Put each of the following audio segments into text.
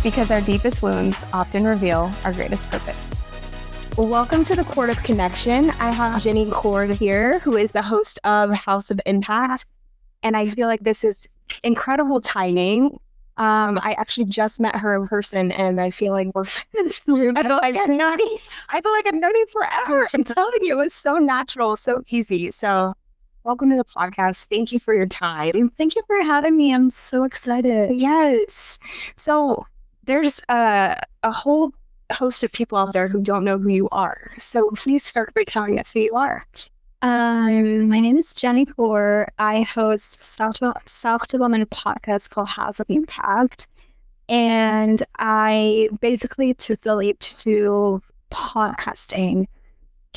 because our deepest wounds often reveal our greatest purpose. Welcome to the Court of Connection. I have Jenny Cord here, who is the host of House of Impact. And I feel like this is incredible timing. I actually just met her in person, and I feel like we're I feel like I've known you forever. I'm telling you, it was so natural, so easy. So welcome to the podcast. Thank you for your time. Thank you for having me. I'm so excited. Yes. So there's a whole host of people out there who don't know who you are. So please start by telling us who you are. My name is Jenny Cord. I host a self-development podcast called House of Impact. And I basically took the leap to do podcasting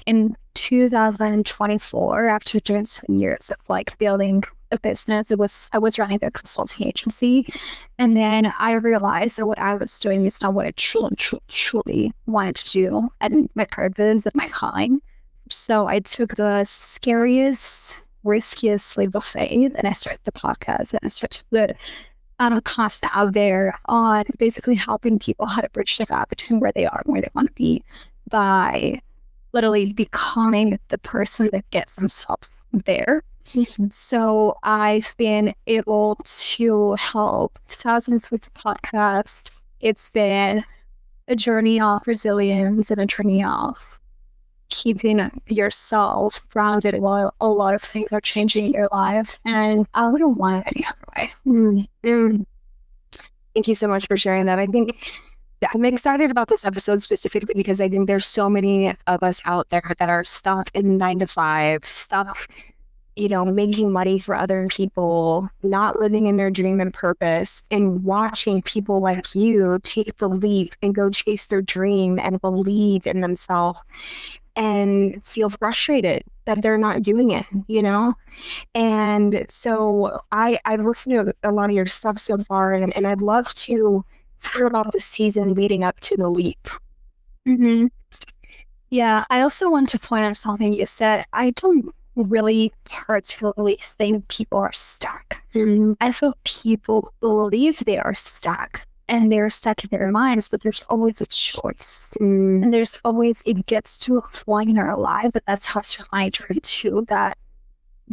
in 2024 after doing 7 years of building a business. I was running a consulting agency, and then I realized that what I was doing is not what I truly wanted to do and my purpose and my calling. So I took the scariest, riskiest leap of faith, and I started the podcast, and I started to put content out there on basically helping people how to bridge the gap between where they are and where they want to be by literally becoming the person that gets themselves there. Mm-hmm. So I've been able to help thousands with the podcast. It's been a journey of resilience and a journey of keeping yourself grounded while a lot of things are changing in your life. And I wouldn't want it any other way. Mm-hmm. Thank you so much for sharing that. I think I'm excited about this episode specifically because I think there's so many of us out there that are stuck in 9 to 5, stuck, making money for other people, not living in their dream and purpose, and watching people like you take the leap and go chase their dream and believe in themselves and feel frustrated that they're not doing it, And so I've listened to a lot of your stuff so far, and I'd love to hear about the season leading up to the leap. Mm-hmm. Yeah, I also want to point out something you said. I don't really particularly think people are stuck. Mm-hmm. I feel people believe they are stuck, and they're stuck in their minds, but there's always a choice. And there's always, it gets to a point in our life, but that's how I journey too, that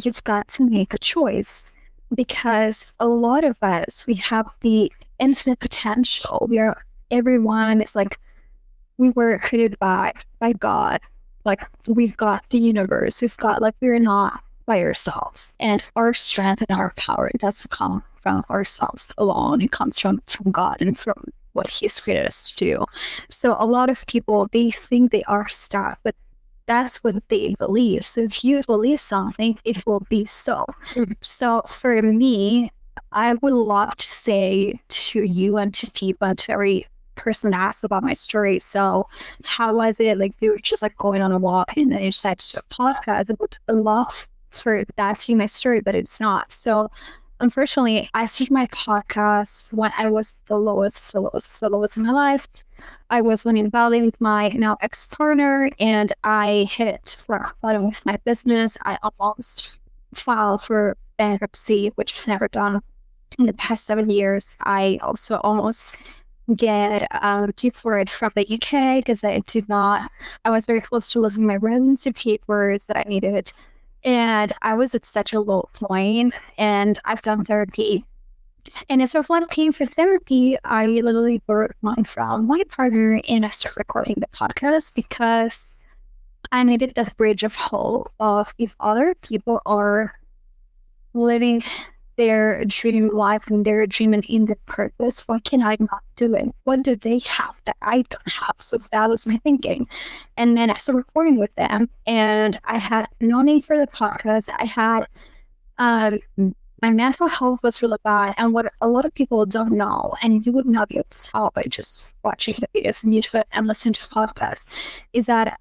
you've got to make a choice. Because a lot of us, we have the infinite potential. Everyone is we were created by God. We've got the universe. We're not by ourselves. And our strength and our power, it doesn't come from ourselves alone. It comes from God and from what He's created us to do. So a lot of people, they think they are stuck, but that's what they believe. So if you believe something, it will be so. Mm-hmm. So for me, I would love to say to you and to people and to every person that asks about my story, so how was it? We were just going on a walk and then you decided to do a podcast. I would love for that to be my story, but it's not. So unfortunately, I started my podcast when I was the lowest in my life. I was living in Bali with my now ex-partner, and I hit rock bottom with my business. I almost filed for bankruptcy, which I've never done in the past 7 years. I also almost get deported from the UK because I was very close to losing my residency papers that I needed. And I was at such a low point, and I've done therapy. And instead of paying for therapy, I literally borrowed money from my partner, and I started recording the podcast because I needed that bridge of hope of, if other people are living their dream life and their dream and in their purpose, why can I not do it? What do they have that I don't have? So that was my thinking. And then I started recording with them, and I had no name for the podcast. I had my mental health was really bad, and what a lot of people don't know, and you would not be able to tell by just watching the videos on YouTube and listening to podcasts, is that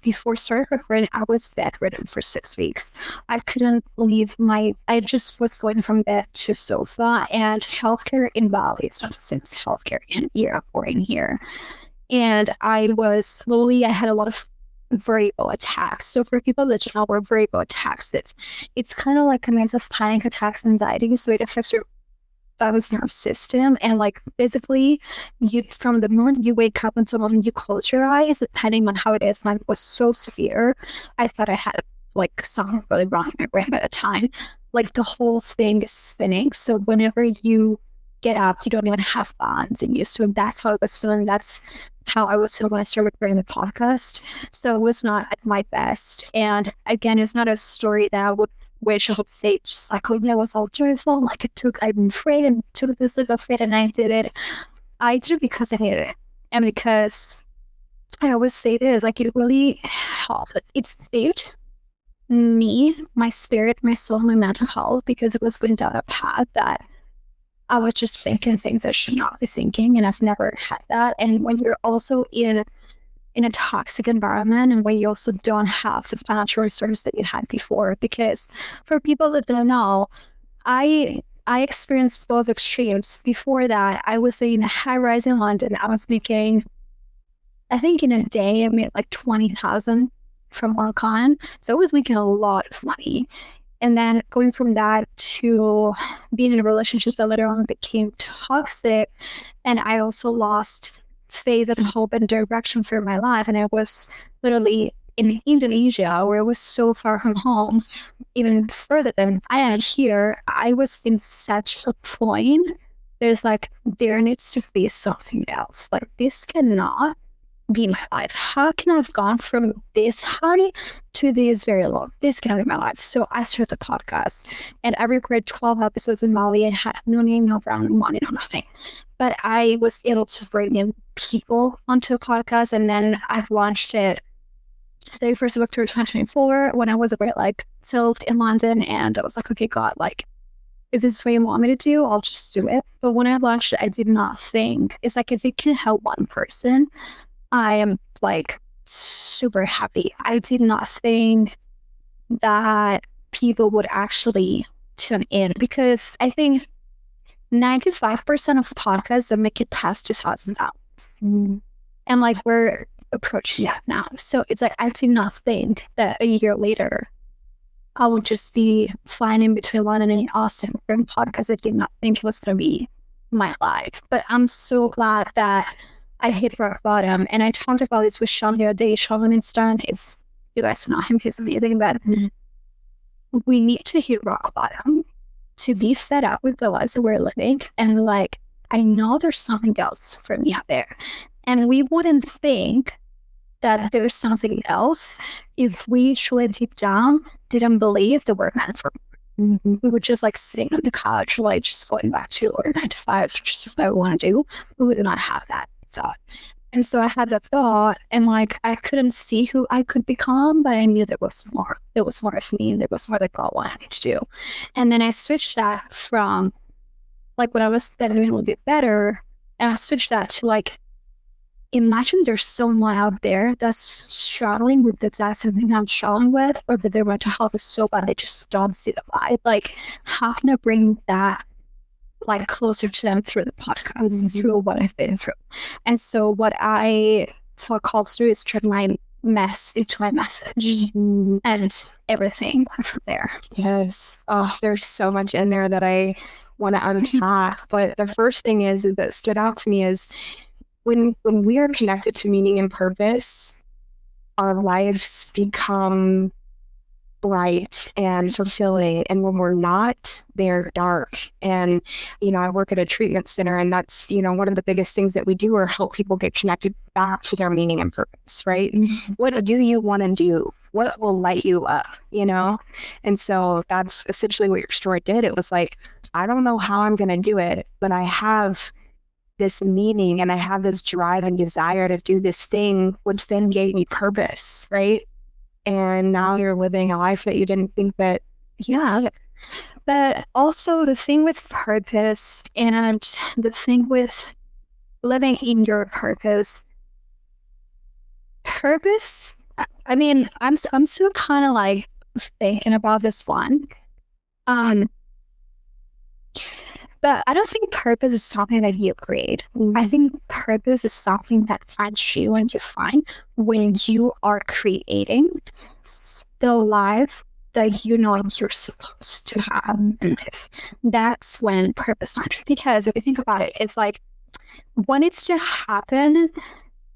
before starting recording, I was bedridden for 6 weeks. I couldn't leave I just was going from bed to sofa, and healthcare in Bali is not the same as healthcare in Europe or in here. And I had a lot of vertigo attacks. So for people that don't know what vertigo attacks is, it's kind of like a mix of panic attacks and anxiety. So it affects your vagus nerve system. And like physically, you from the moment you wake up until the moment you close your eyes, depending on how it is, mine was so severe. I thought I had like something really wrong in my brain at the time. Like the whole thing is spinning. So whenever you get up, you don't even have bonds in you. So that's how I was feeling. That's how I was feeling when I started recording the podcast. So it was not at my best. And again, it's not a story that I would wish I would say just like, oh, I was all joyful. Like I'm afraid and took this leap of faith and I did it. I did it because I needed it. And because I always say this, like it really helped. It saved me, my spirit, my soul, my mental health, because it was going down a path that I was just thinking things I should not be thinking, and I've never had that. And when you're also in a toxic environment, and when you also don't have the financial resources that you had before, because for people that don't know, I experienced both extremes. Before that, I was in a high rise in London. I was making, I think in a day, I made like 20,000 from one con. So I was making a lot of money. And then going from that to being in a relationship that later on became toxic. And I also lost faith and hope and direction for my life. And I was literally in Indonesia, where I was so far from home, even further than I am here. I was in such a point. There's like, there needs to be something else. Like, this cannot be my life. How can I have gone from this high to this very low? This cannot be my life. So I started the podcast, and I recorded 12 episodes in Bali. I had no name, no brand, no money, no nothing. But I was able to bring in people onto a podcast, and then I've launched it the 1st of October 2024 when I was a bit like settled in London, and I was like, okay, God, like, if this is what you want me to do, I'll just do it. But when I launched it, I did not think, it's like, if it can help one person, I am like super happy. I did not think that people would actually tune in, because I think 95% of podcasts that make it past 2,000 downloads. And like, we're approaching that now. So it's like, I did not think that a year later I would just be flying in between London and Austin for a podcast. I did not think it was going to be my life. But I'm so glad that I hit rock bottom. And I talked about this with Sean the other day, Sean Winston. If you guys know him, he's amazing. But we need to hit rock bottom to be fed up with the lives that we're living. And like, I know there's something else for me out there. And we wouldn't think that there's something else if we truly deep down didn't believe that we're meant for. We were just like sitting on the couch, like just going back to our 9 to 5, just what I want to do. We would not have that thought. And so I had that thought, and like, I couldn't see who I could become, but I knew there was more. There was more of me, and there was more that God wanted me to do. And then I switched that from like, when I was studying a little bit better, and I switched that to like, imagine there's someone out there that's struggling with the exact same thing I'm struggling with, or that their mental health is so bad they just don't see the light. Like, how can I bring that like closer to them through the podcast, through what I've been through? And so what I felt called to do is turn my mess into my message, and everything went from there. Yes. Oh, there's so much in there that I want to unpack. But the first thing is that stood out to me is when we are connected to meaning and purpose, our lives become bright and fulfilling. And when we're not, they're dark. And, you know, I work at a treatment center, and that's, you know, one of the biggest things that we do are help people get connected back to their meaning and purpose, right? What do you want to do? What will light you up, you know? And so that's essentially what your story did. It was like, I don't know how I'm going to do it, but I have this meaning, and I have this drive and desire to do this thing, which then gave me purpose, right? And now you're living a life that you didn't think that. Yeah. But also the thing with purpose, and the thing with living in your purpose, I mean, I'm still kind of like thinking about this one. But I don't think purpose is something that you create. I think purpose is something that finds you, and you find when you are creating the life that you know you're supposed to have in life. That's when purpose matters. Because if you think about it, it's like when it's to happen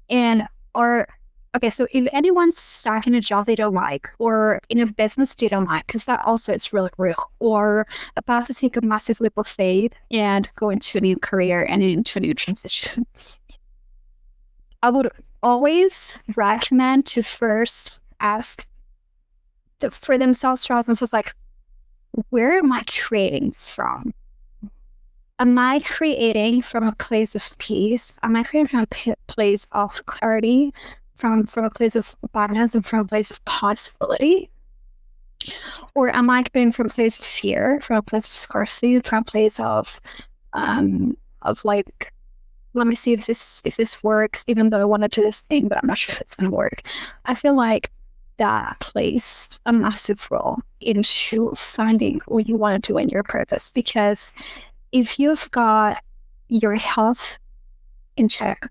and or okay, so if anyone's stuck in a job they don't like or in a business they don't like, because that also is really real, or about to take a massive leap of faith and go into a new career and into a new transition, I would always recommend to first ask for themselves, to ask themselves, like, where am I creating from? Am I creating from a place of peace? Am I creating from a place of clarity, from a place of abundance, and from a place of possibility? Or am I creating from a place of fear, from a place of scarcity, from a place of like, let me see if this works, even though I want to do this thing, but I'm not sure if it's going to work. I feel like that plays a massive role into finding what you want to do in your purpose. Because if you've got your health in check,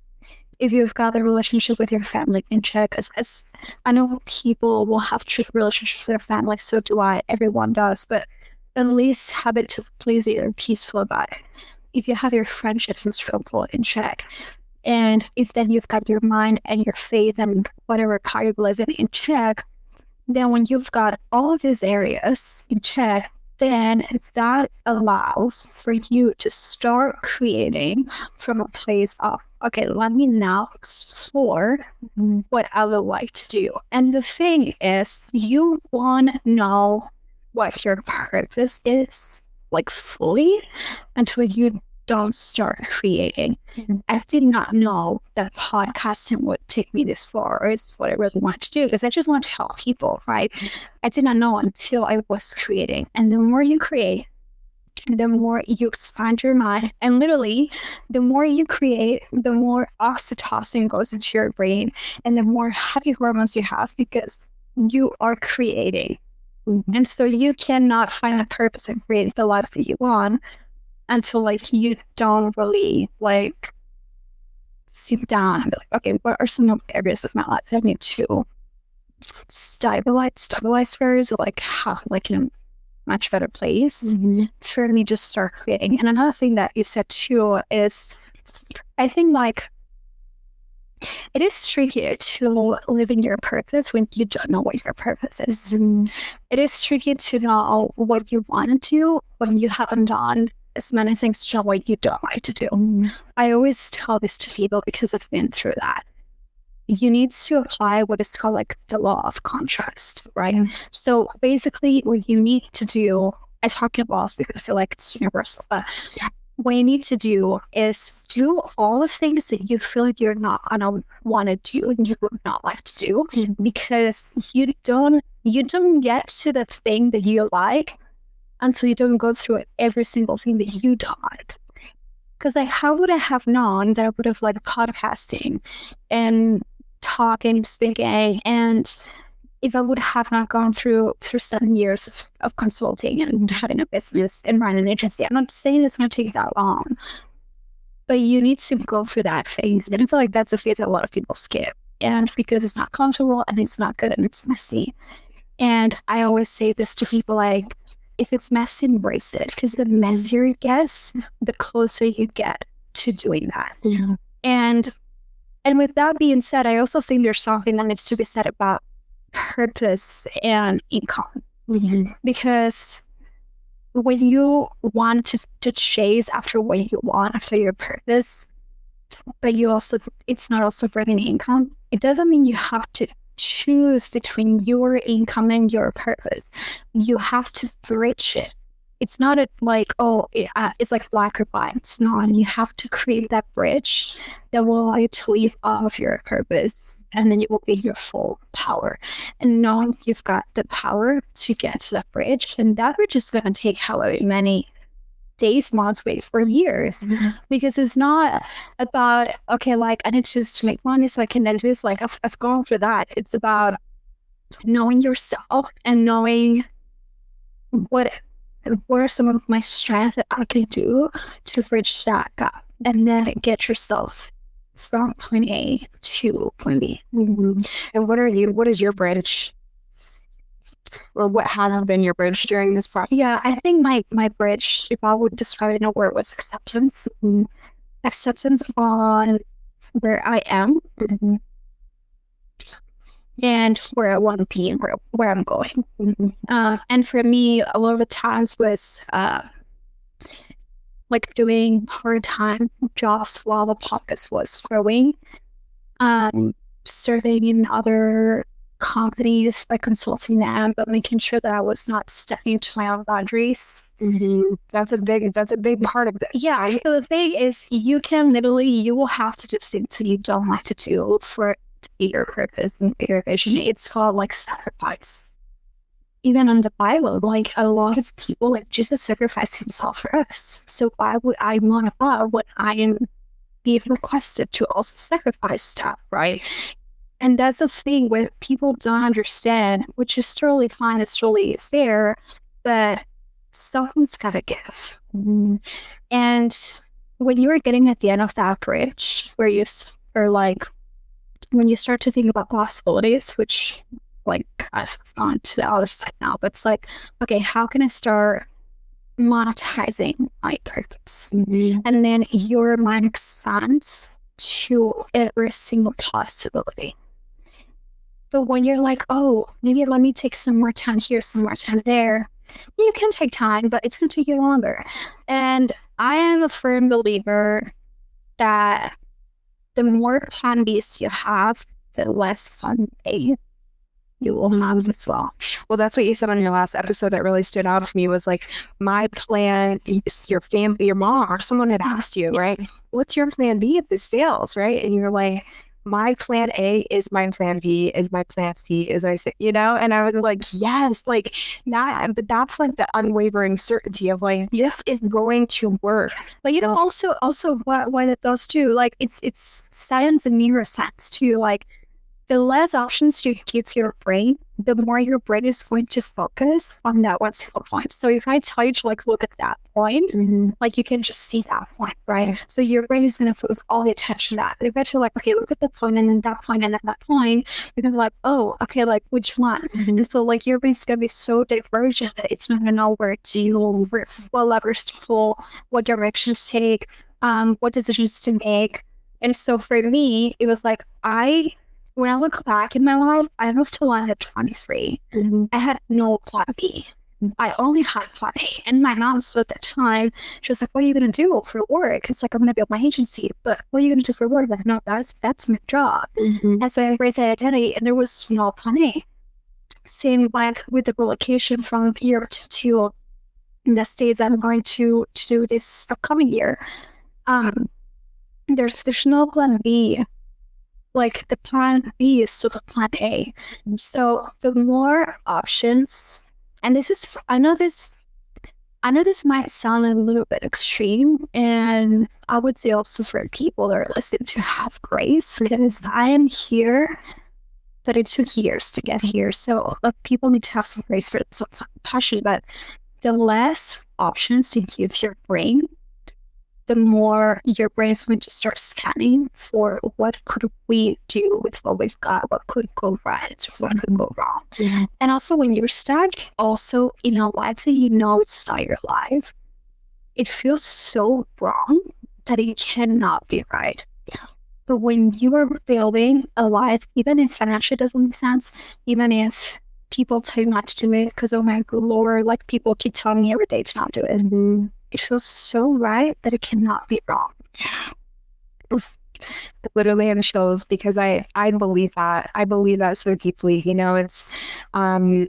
if you've got the relationship with your family in check, as I know people will have true relationships with their family, so do I, everyone does, but at least have it to pleasing and peaceful about it. If you have your friendships and struggle in check, and if then you've got your mind and your faith and whatever part you believe in check, then when you've got all of these areas in check, then that allows for you to start creating from a place of, okay, let me now explore what I would like to do. And the thing is, you want to know what your purpose is, like, fully, until you don't start creating. I did not know that podcasting would take me this far, or it's what I really want to do, because I just want to help people, right? I did not know until I was creating. And the more you create, the more you expand your mind. And literally, the more you create, the more oxytocin goes into your brain, and the more happy hormones you have, because you are creating. And so you cannot find a purpose and create the life that you want until, like, you don't really, like, sit down and be like, okay, what are some of the areas of my life that I need to stabilize first, or like have like in a much better place for me to start creating. And another thing that you said too is, I think, like, it is tricky to live in your purpose when you don't know what your purpose is. It is tricky to know what you want to do when you haven't done as many things to know what you don't like to do. I always tell this to people because I've been through that. You need to apply what is called, like, the law of contrast, right? So basically what you need to do, I talk about laws because I feel like it's universal, but what you need to do is do all the things that you feel like you're not gonna want to do and you would not like to do, because you don't get to the thing that you like until you don't go through every single thing that you don't like. Because, like, how would I have known that I would have liked podcasting and talking, speaking, and if I would have not gone through 7 years of consulting and having a business and running an agency? I'm not saying it's going to take that long, but you need to go through that phase. And I feel like that's a phase that a lot of people skip, and because it's not comfortable and it's not good and it's messy. And I always say this to people, like, if it's messy, embrace it, because the messier it gets, the closer you get to doing that. And with that being said, I also think there's something that needs to be said about purpose and income. Because when you want to chase after what you want, after your purpose, but it's not also bringing income, it doesn't mean you have to choose between your income and your purpose. You have to bridge it. It's not like, it's like black or white. It's not. You have to create that bridge that will allow you to live off your purpose, and then you will be your full power. And knowing you've got the power to get to that bridge, and that bridge is going to take however many days, months, weeks, or years, because it's not about, okay, like, I need to make money so I can then do this. Like, I've gone through that. It's about knowing yourself and knowing what are some of my strengths that I can do to bridge that gap, and then get yourself from point A to point B. And what is your bridge? Or what has been your bridge during this process? Yeah, I think my bridge, if I would describe it in a word, was acceptance. Acceptance on where I am and where I want to be and where I'm going. And for me, a lot of the times was like doing part-time jobs while the podcast was growing, serving in other companies by consulting them, but making sure that I was not stepping into my own boundaries. That's a big part of this. Yeah. Right? So the thing is, you will have to do things that you don't like to do for it to be your purpose and your vision. It's called like sacrifice. Even on the Bible, like a lot of people, like Jesus sacrificed himself for us. So why would I modify when I am being requested to also sacrifice stuff, right? And that's the thing where people don't understand, which is totally fine, it's totally fair, but something's gotta give. And when you're getting at the end of that bridge, where you are like, when you start to think about possibilities, which like I've gone to the other side now, but it's like, okay, how can I start monetizing my purpose? And then your mind expands to every single possibility. But when you're like, oh, maybe let me take some more time here, some more time there, you can take time, but it's going to take you longer. And I am a firm believer that the more plan Bs you have, the less fun A you will have as well. Well, that's what you said on your last episode that really stood out to me was like, my plan, your family, your mom or someone had asked you, right? What's your plan B if this fails, right? And you're like, my plan A is my plan B, is my plan C, as I say, you know? And I was like, yes, like that, but that's like the unwavering certainty of like, this is going to work. But you know, also why that does too, like it's science and neuroscience too, like the less options you give your brain, the more your brain is going to focus on that one single point. So if I tell you to like look at that point, like you can just see that point, right? So your brain is going to focus all the attention on that. But if I tell you like, okay, look at the point and then that point and then that point, you're going to be like, oh, okay, like which one? And so like your brain's going to be so divergent that it's not going to know where to, what levers to pull, what directions to take, what decisions to make. And so for me, it was like, when I look back in my life, I moved to London at 23. I had no plan B. I only had plan A. And my mom, so at that time, she was like, what are you going to do for work? It's like, I'm going to build my agency. But what are you going to do for work? Like, no, that's my job. And so I raised that identity, and there was no plan A. Same like with the relocation from Europe to the States that I'm going to do this upcoming year. There's no plan B. Like the plan B is still the plan A. So the more options, and I know this might sound a little bit extreme, and I would say also for people that are listening to have grace, because I am here, but it took years to get here. So people need to have some grace for some passion, but the less options you give your brain, the more your brain is going to start scanning for what could we do with what we've got, what could go right, what could go wrong. And also when you're stuck, also in a life that you know it's not your life, it feels so wrong that it cannot be right. But when you are building a life, even if financially doesn't make sense, even if people tell you not to do it because, oh my Lord, like people keep telling me every day to not do it. It feels so right that it cannot be wrong. Literally in shows, because I believe that. I believe that so deeply. You know, it's I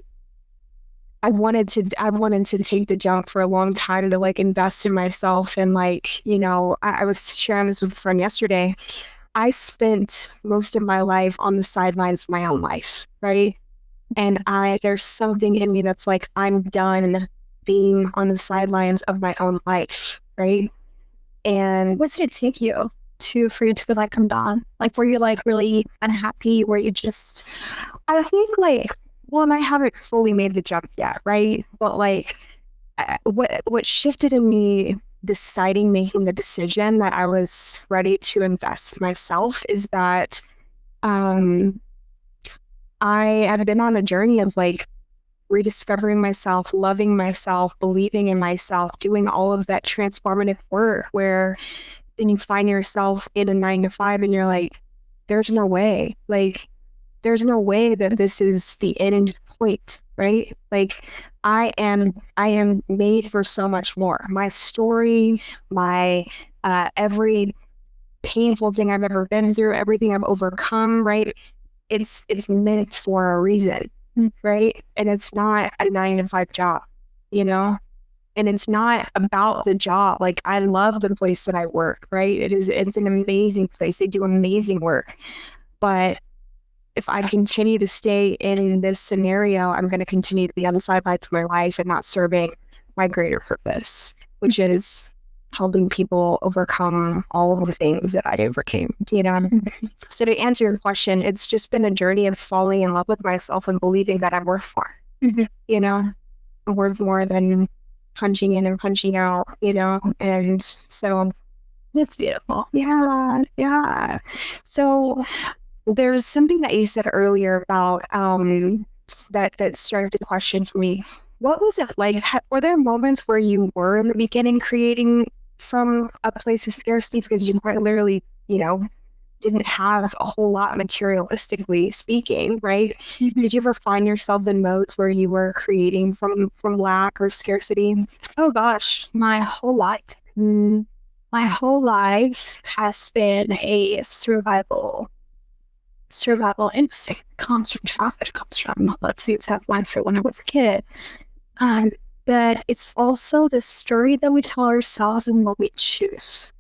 wanted to take the jump for a long time to like invest in myself, and like, you know, I was sharing this with a friend yesterday. I spent most of my life on the sidelines of my own life, right? And there's something in me that's like, I'm done being on the sidelines of my own life, right? And what did it take you for you to be like, I'm done? Like, were you like really unhappy? Were you just... I think like, well, I haven't fully made the jump yet, right? But like, what shifted in me making the decision that I was ready to invest in myself is that I had been on a journey of like rediscovering myself, loving myself, believing in myself, doing all of that transformative work, where then you find yourself in a 9 to 5 and you're like, there's no way. Like, there's no way that this is the end point, right? Like, I am made for so much more. My story, my every painful thing I've ever been through, everything I've overcome, right? It's meant for a reason, right? And it's not a 9 to 5 job, you know? And it's not about the job. Like, I love the place that I work, right? It's an amazing place. They do amazing work. But if I continue to stay in this scenario, I'm going to continue to be on the sidelines of my life and not serving my greater purpose, which is helping people overcome all of the things that I overcame, you know? So to answer your question, it's just been a journey of falling in love with myself and believing that I'm worth more, you know? I'm worth more than punching in and punching out, you know? And so That's beautiful. yeah. So there's something that you said earlier about that started the question for me. What was it like? Were there moments where you were in the beginning creating from a place of scarcity because you quite literally, you know, didn't have a whole lot materialistically speaking, right? Did you ever find yourself in modes where you were creating from lack or scarcity? Oh gosh, my whole life. My whole life has been a survival instinct. It comes from childhood, comes from a lot of things I've went through when I was a kid. But it's also the story that we tell ourselves and what we choose.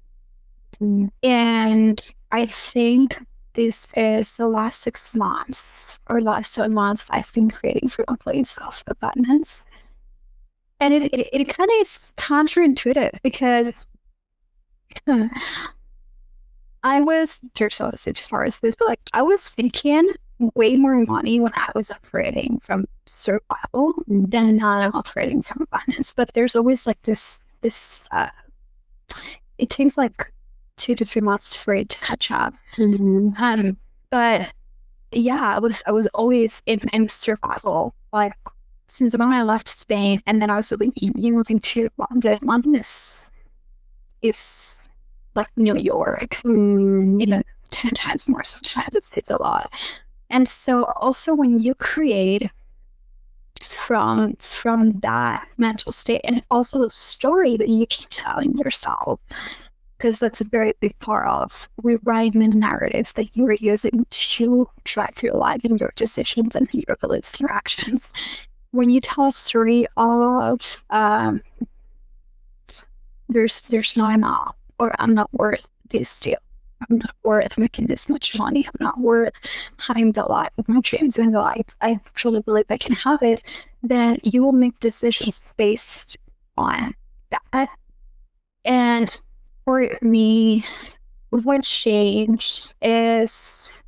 And I think this is the last 6 months or last 7 months I've been creating from a place of abundance. And it kind of is counterintuitive because I was, there's obviously as far as this, but like I was thinking way more money when I was operating from survival than now I'm operating from abundance. But there's always like this it takes like 2 to 3 months for it to catch up. But yeah, I was always in survival, like since the moment I left Spain, and then I was moving to London. London is like New York, even 10 times more. Sometimes it's a lot. And so also when you create from that mental state, and also the story that you keep telling yourself, because that's a very big part of rewriting the narratives that you are using to drive your life and your decisions and your beliefs, your actions. When you tell a story of there's not enough, or I'm not worth this deal, I'm not worth making this much money, I'm not worth having the life of my dreams, even though I truly believe I can have it, then you will make decisions based on that. And for me, what changed is,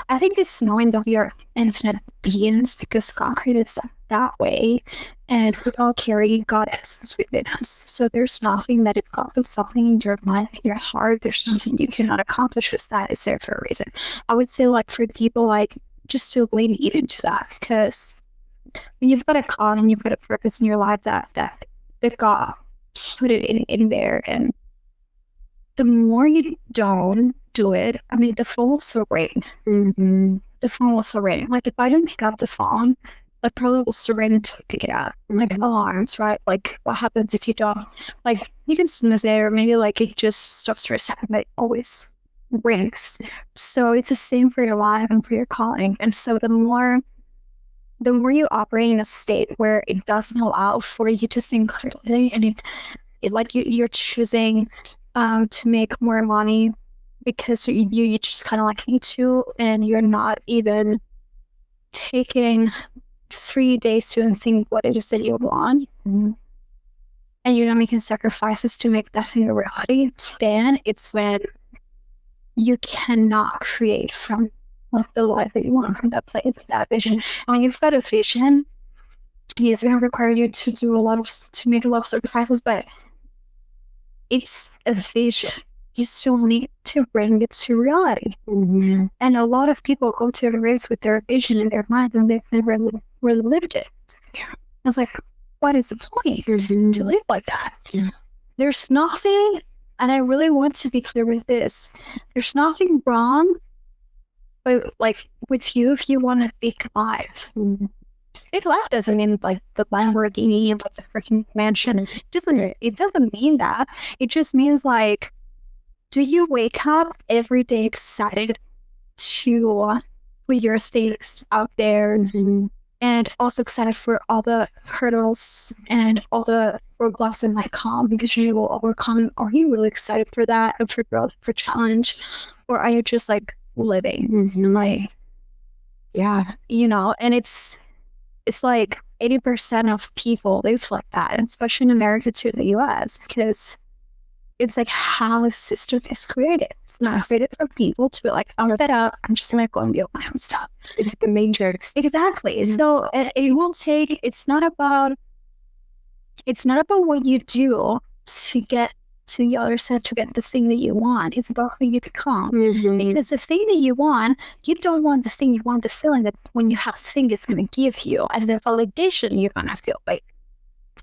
I think it's knowing that we are infinite beings because God created us that way, and we all carry God essence within us. So there's nothing that if God puts something in your mind, in your heart, there's nothing you cannot accomplish with that. It's there for a reason. I would say, like, for people, like, just to lean into that, because when you've got a call and you've got a purpose in your life that God put it in there, and the more you don't do it, I mean, the phone will still ring. The phone will still ring. Like, if I don't pick up the phone, I probably will still ring until I pick it up. Like alarms, right? Like, what happens if you don't? Like, you can snooze it, or maybe like it just stops for a second, but it always rings. So it's the same for your life and for your calling. And so the more you operate in a state where it doesn't allow for you to think clearly, and it like you're choosing to make more money because you just kind of like need to, and you're not even taking 3 days to think what it is that you want, and you're not making sacrifices to make that thing a reality, then it's when you cannot create from the life that you want, from that place, that vision. And when you've got a vision, it's going to require you to make a lot of sacrifices, but it's a vision. you still need to bring it to reality. Mm-hmm. And a lot of people go to a race with their vision in their mind and they've never really lived it. Yeah. It's like, what is the point to live like that? Yeah. There's nothing, and I really want to be clear with this, there's nothing wrong but like with you if you want a big life. Big life doesn't mean like the Lamborghini and like the freaking mansion. It doesn't mean that. It just means like, do you wake up every day excited to put your things out there, and also excited for all the hurdles and all the roadblocks that might come because you will overcome? Are you really excited for that and for growth, for challenge? Or are you just like living? Like, yeah, you know, and it's like 80% of people live like that, and especially in America too, in the US, because it's like how a system is created. It's not created for people to be like, I'm fed up, I'm just gonna go and do my own stuff. It's the matrix. Exactly. So it will take, it's not about what you do to get to the other side, to get the thing that you want. It's about who you become. Because the thing that you want, you don't want the thing, you want the feeling that when you have the thing it's gonna give you, as the validation you're gonna feel like,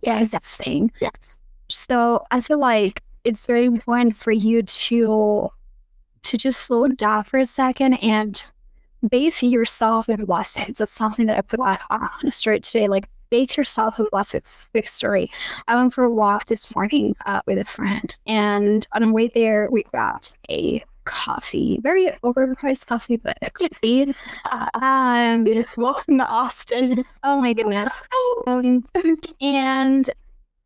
yes, that thing. Yes. So I feel like it's very important for you to just slow down for a second and base yourself in blessings. That's something that I put on a story today. Like, base yourself in blessings. Big story. I went for a walk this morning with a friend, and on the way there, we grabbed a coffee, very overpriced coffee, but a good feed. Welcome to Austin. Oh my goodness.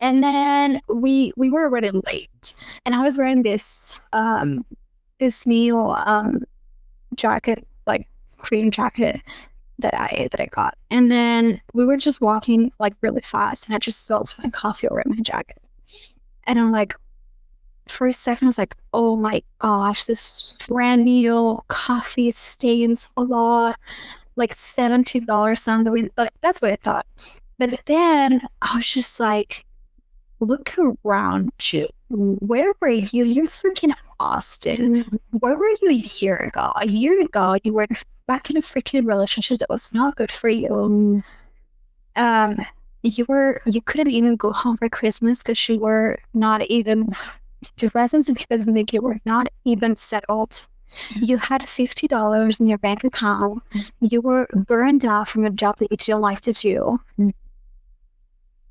And then we were running late, and I was wearing this new jacket, like cream jacket that I got. And then we were just walking like really fast, and I just spilled my coffee over my jacket. And I'm like, for a second, I was like, oh my gosh, this brand new coffee stains a lot, like $70 on the window. Like, that's what I thought. But then I was just like, look around you. Where were you? You're freaking Austin. Where were you a year ago? A year ago, you were back in a freaking relationship that was not good for you. You couldn't even go home for Christmas because you were not even, the residents of you were not even settled. You had $50 in your bank account. You were burned out from a job that you didn't like to do.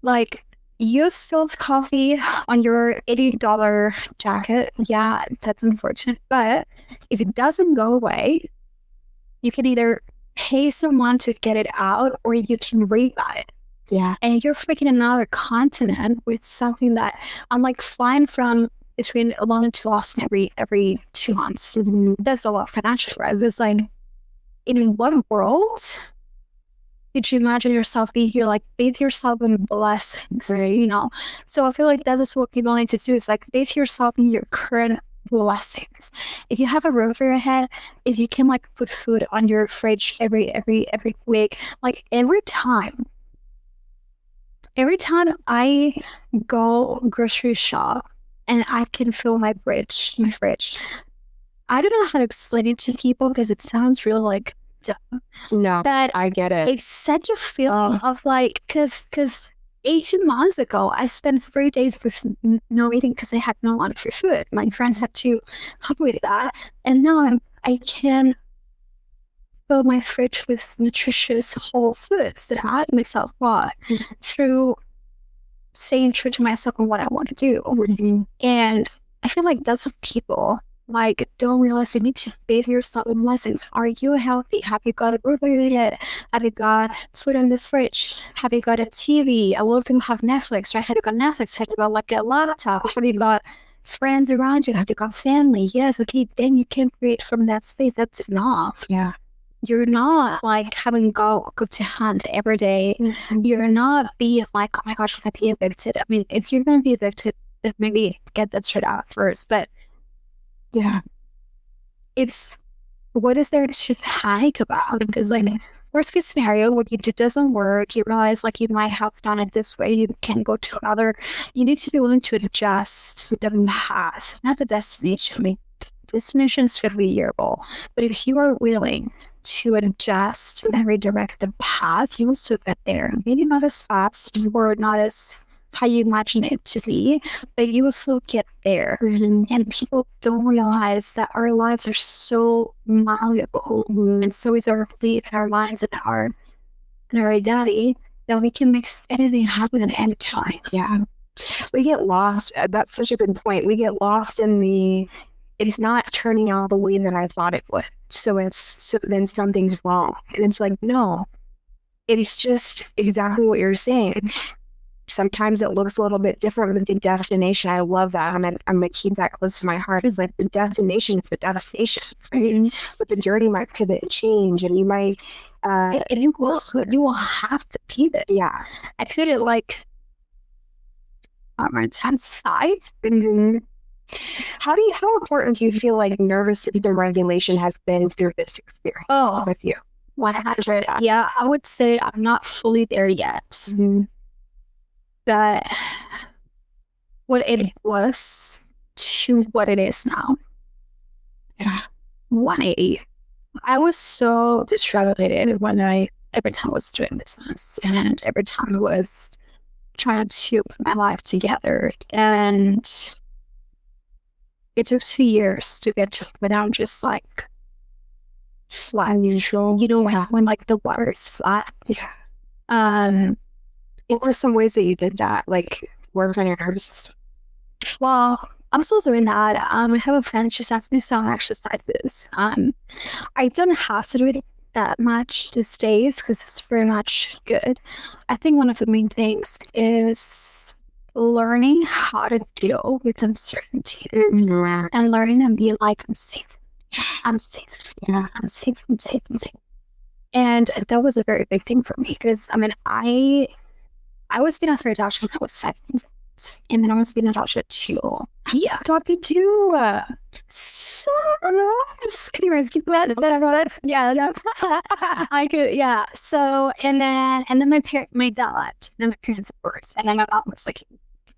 Like, you spilled coffee on your $80 jacket. Yeah, that's unfortunate. But if it doesn't go away, you can either pay someone to get it out, or you can rebuy it. Yeah. And you're freaking another continent with something that I'm like flying from between London to Austin every 2 months. That's a lot financially, right? It was like, in what world did you imagine yourself being here? Like, bathe yourself in blessings, you know? So I feel like that is what people need to do, is like bathe yourself in your current blessings. If you have a roof over your head, if you can like put food on your fridge every week, like every time I go grocery shop and I can fill my fridge, I don't know how to explain it to people because it sounds really like dumb. No, but I get it. It's such a feeling of like, because 18 months ago, I spent 3 days with no eating because I had no money for food. My friends had to help me with that. And now I can fill my fridge with nutritious whole foods that I myself bought through staying true to myself and what I want to do. And I feel like that's what people like don't realize. You need to bathe yourself in blessings. Are you healthy? Have you got a roof over your head? Have you got food in the fridge? Have you got a TV? A lot of people have Netflix, right? Have you got Netflix? Have you got like a laptop? Have you got friends around you? Have you got family? Yes, okay, then you can create from that space. That's enough. Yeah. You're not like having go to hunt every day. You're not being like, oh my gosh, I'm gonna be evicted. I mean, if you're gonna be evicted, then maybe get that straight out first. But yeah, it's, what is there to panic about? Because like, worst case scenario, when it doesn't work, you realize like you might have done it this way, you can go to another. You need to be willing to adjust the path, not the destination. I mean, destination is going to be your goal, but if you are willing to adjust and redirect the path, you will still get there. Maybe not as fast or not as how you imagine it to be, but you will still get there. And people don't realize that our lives are so malleable, and so is our belief and our minds and our identity, that we can make anything happen at any time. Yeah. We get lost. That's such a good point. We get lost in it's not turning out the way that I thought it would. So then something's wrong. And it's like, no, it's just exactly what you're saying. Sometimes it looks a little bit different than the destination. I love that. I'm gonna keep that close to my heart. It's like the destination is the destination, right? But the journey might pivot and change, and you might and you will have to pivot. Yeah. I feel it like times 5. How important do you feel like nervous system regulation has been through this experience with you? 100. Yeah, I would say I'm not fully there yet. That what it was to what it is now. Yeah. 180. I was so dysregulated every time I was doing business, and every time I was trying to put my life together, and it took 2 years to get to when I'm just like flat. Unusual. You know, when like the water is flat. Yeah. What were some ways that you did that, like work on your nervous system? Well, I'm still doing that. I have a friend, she's asked me some exercises. I don't have to do it that much these days because it's very much good. I think one of the main things is learning how to deal with uncertainty and learning and being like, I'm safe. I'm safe. Yeah. I'm safe. I'm safe. I'm safe. And that was a very big thing for me because, I mean, I was being after adoption when I was 5 years old, and then I was being adopted too. Yeah, adopted too. So nice. Anyways, keep that. Yeah, I could. Yeah. So and then my dad left, and then my parents divorced, and then my mom was like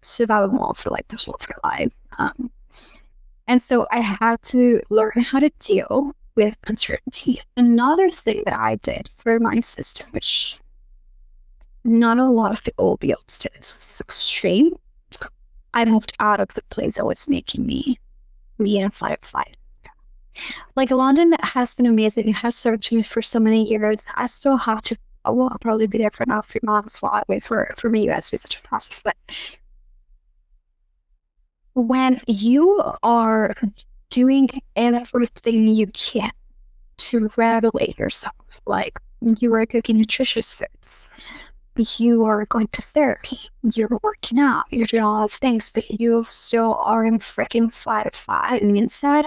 survivable for like the whole of her life. And so I had to learn how to deal with uncertainty. Another thing that I did for my system, which not a lot of people will be able to do, this was extreme. I moved out of the place that was making me in a fight or flight. Like London has been amazing. It has served me for so many years. I still have to. I'll probably be there for now 3 months while I wait for me US visa to process. But when you are doing everything you can to regulate yourself, like you are cooking nutritious foods, you are going to therapy, you're working out, you're doing all those things, but you still are in freaking fight and inside,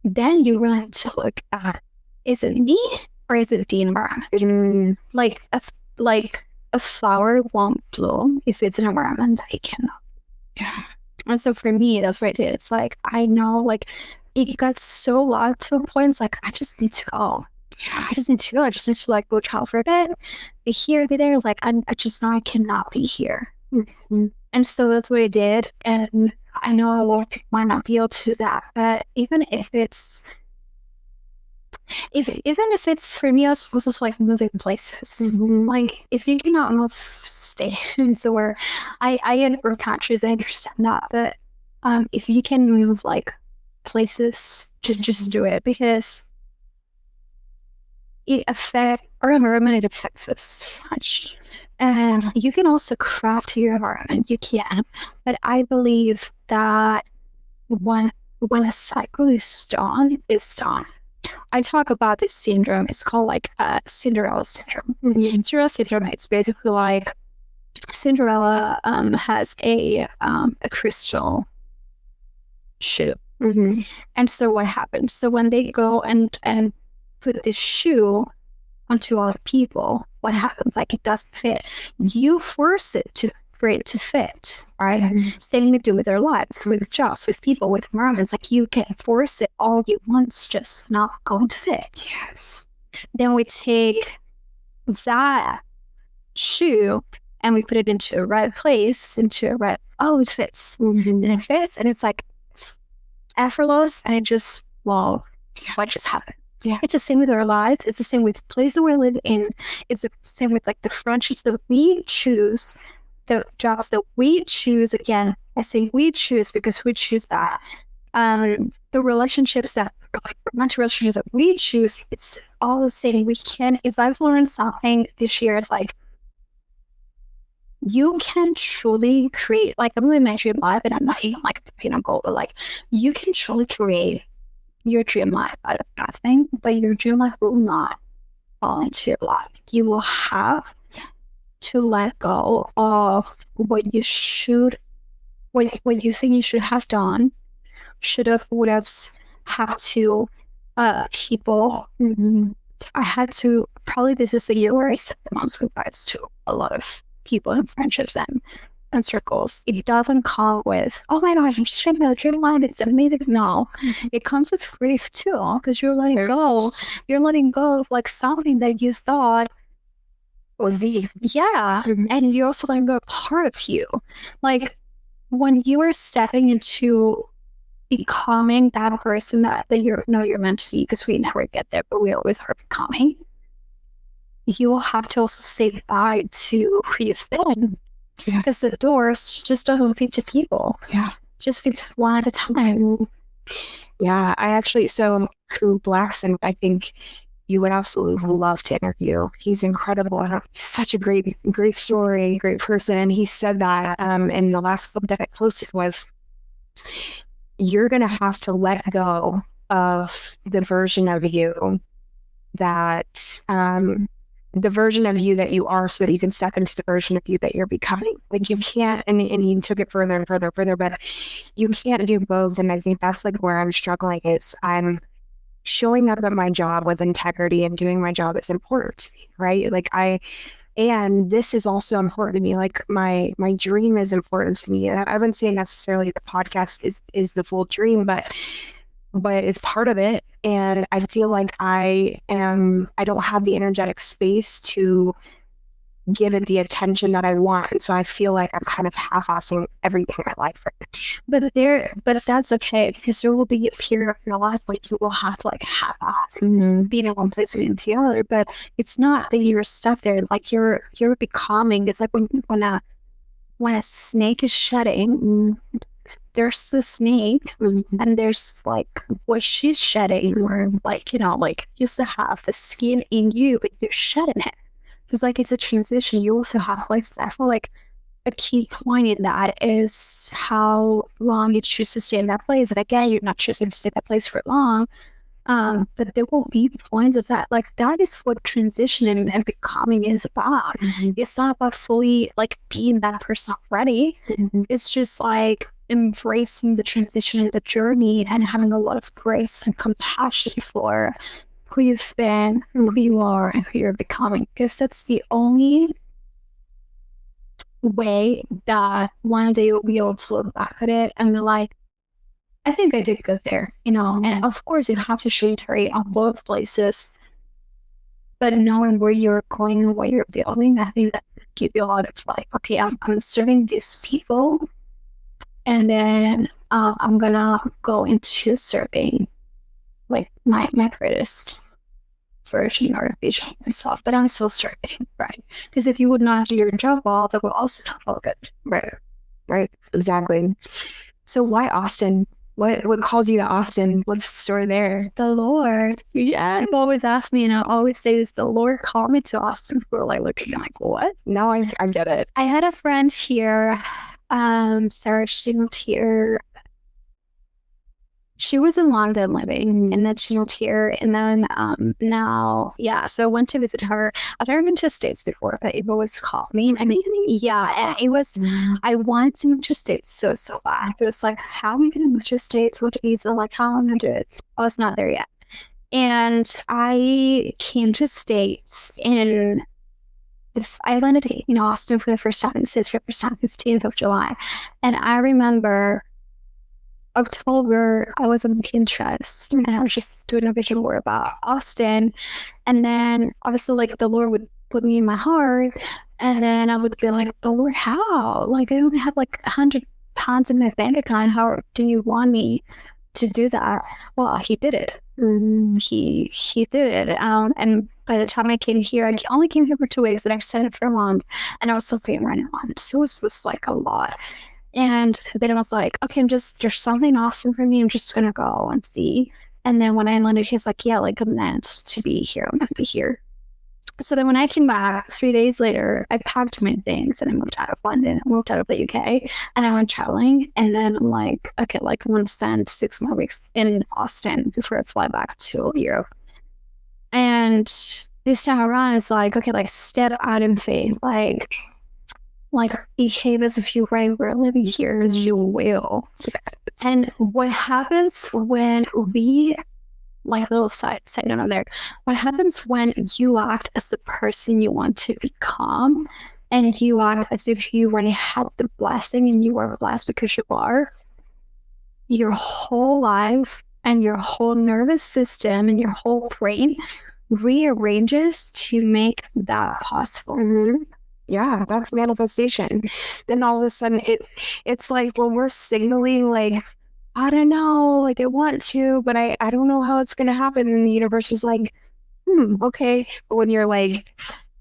then you really have to look at, is it me or is it the environment? Like a flower won't bloom if it's an environment that it cannot. Yeah. And so for me, that's what I did. It's like, I know, like, it got so loud to a point, it's like, I just need to go. I just need to go. I just need to like go travel for a bit, be here, be there. Like I just know I cannot be here. And so that's what I did. And I know a lot of people might not be able to do that, but even if it's for me, I was supposed to like moving places. Like if you cannot move states or I in other countries, I understand that, but if you can move like places, just do it, because our environment, it affects us so much. And you can also craft your environment, you can, but I believe that when a cycle is done, it's done. I talk about this syndrome. It's called like Cinderella syndrome. Cinderella syndrome, it's basically like Cinderella has a crystal shoe. And so what happens? So when they go and put this shoe onto other people, what happens? Like it doesn't fit. You force it for it to fit, right? Same to do with their lives, with jobs, with people, with environments. Like you can force it all you want, it's just not going to fit. Yes. Then we take that shoe and we put it into a right place, into a right, oh, it fits. And it fits, and it's like effortless, and it just, wow, what just happened? Yeah. It's the same with our lives. It's the same with the place that we live in. It's the same with like the friendships that we choose, the jobs that we choose. Again, I say we choose because we choose that. The relationships that, like romantic relationships that we choose, it's all the same. We can, if I've learned something this year, it's like, you can truly create, like, I'm living my dream life, and I'm not even like the pinnacle goal, but like, you can truly create your dream life out of nothing, but your dream life will not fall into your lap. You will have to let go of what you should, what you think you should have done, should have, would have, to people. I had to, probably this is the year where I said the most goodbyes to a lot of people and friendships and circles. It doesn't come with, oh my gosh, I'm just trying to dream life, it's amazing. No, it comes with grief too, because you're letting go. You're letting go of like something that you thought was the, yeah, and you're also letting go of part of you. Like when you are stepping into becoming that person that you're meant to be, because we never get there, but we always are becoming. You will have to also say bye to who you've been, because the doors just doesn't fit to people. Just fits one at a time. I actually, so Cobb Blackson, I think you would absolutely love to interview. He's incredible. Such a great story, great person. And he said that in the last clip that I posted was, you're going to have to let go of the version of you that, the version of you that you are, so that you can step into the version of you that you're becoming. Like you can't, and he took it further and further, but you can't do both. And I think that's like where I'm struggling, is I'm showing up at my job with integrity and doing my job is important to me, right? Like and this is also important to me. Like my dream is important to me. I wouldn't say necessarily the podcast is the full dream, but it's part of it. And I feel like I don't have the energetic space to give it the attention that I want. And so I feel like I'm kind of half-assing everything in my life right now. But that's okay, because there will be a period of your life where you will have to like half-ass being in one place or in the other. But it's not that you're stuck there. Like you're becoming. It's like when a snake is shedding, there's the snake, and there's like what she's shedding, or like, like you still have the skin in you, but you're shedding it. So it's like, it's a transition. You also have places. I feel like a key point in that is how long you choose to stay in that place. And again, you're not choosing to stay in that place for long. But there will be points of that. Like that is what transition and becoming is about. It's not about fully like being that person already. It's just like embracing the transition and the journey, and having a lot of grace and compassion for who you've been, who you are, and who you're becoming. Because that's the only way that one day you'll be able to look back at it and be like, I think I did good there, And of course, you have to trajectory on both places, but knowing where you're going and what you're building, I think that give you a lot of like, okay, I'm serving these people, and then I'm gonna go into serving like my greatest version or vision of myself, but I'm still serving, right? Because if you would not do your job well, that would also not feel good, right, exactly. So why Austin? What called you to Austin? What's the story there? The Lord. Yeah. People always ask me, and I always say this, the Lord called me to Austin. People are like looking like, what? No, I get it. I had a friend here, Sarah, she moved here. She was in London living, and then she moved here, and then now, so I went to visit her. I've never been to the States before, but it always called me. I mean, and it was, I wanted to move to the States so bad. It was like, how am I going to move to the States? What visa? Like, how am I going to do it? I was not there yet. And I came to the States, and I landed in Austin for the first time. This is for the first time, 15th of July. And I remember October, I was on Pinterest and I was just doing a vision board about Austin. And then obviously, like, the Lord would put me in my heart. And then I would be like, the Lord, how? Like, I only have like £100 in my bank account. How do you want me to do that? Well, he did it. He did it. And by the time I came here, I only came here for 2 weeks and I extended for a month. And I was still paying rent a month. So it was just like a lot. And then I was like, okay, there's something awesome for me. I'm just going to go and see. And then when I landed, he's like, yeah, like, I'm meant to be here. I'm going to be here. So then when I came back 3 days later, I packed my things and I moved out of London. I moved out of the UK and I went traveling. And then I'm like, okay, like, I want to spend 6 more weeks in Austin before I fly back to Europe. And this time around, it's like, okay, like, step out in faith. Like behave as if you were living here as you will. And what happens when we, like, little side note on there, what happens when you act as the person you want to become and you act as if you already have the blessing and you are blessed because you are, your whole life and your whole nervous system and your whole brain rearranges to make that possible. Yeah, that's manifestation. Then all of a sudden it's like when we're signaling, like, I don't know, like, I want to, but I don't know how it's gonna happen. And the universe is like, okay. But when you're like,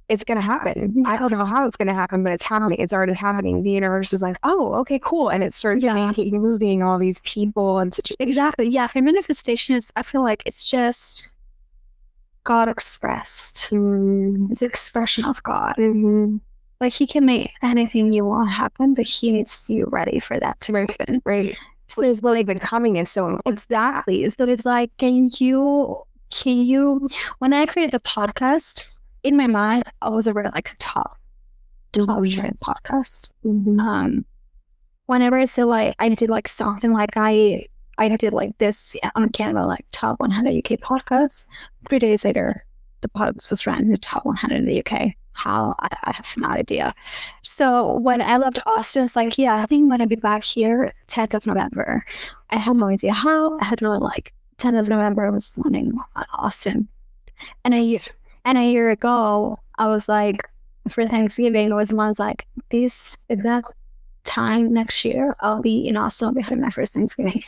it's gonna happen. I don't know how it's gonna happen, but it's happening. It's already happening. The universe is like, oh, okay, cool. And it starts moving all these people and situations. Exactly. Yeah. For manifestation is, I feel like it's just God expressed. It's the expression of God. Like, he can make anything you want happen, but he needs you ready for that to happen. Right. So there's really becoming is so exactly. So it's like, can you when I created the podcast, in my mind, I was already like a top rated podcast. Whenever I say, like, I did like something like I did like this on Canada, like top 100 UK podcasts. 3 days later, the podcast was ranked in the top 100 in the UK. How? I have no idea. So when I left Austin, it's like, yeah, I think I'm going to be back here 10th of November. I had no idea how. I had no, like, 10th of November, I was landing on Austin. And a year ago, I was like, for Thanksgiving, I was like, this exact time next year, I'll be in Austin. I'll be having my first Thanksgiving.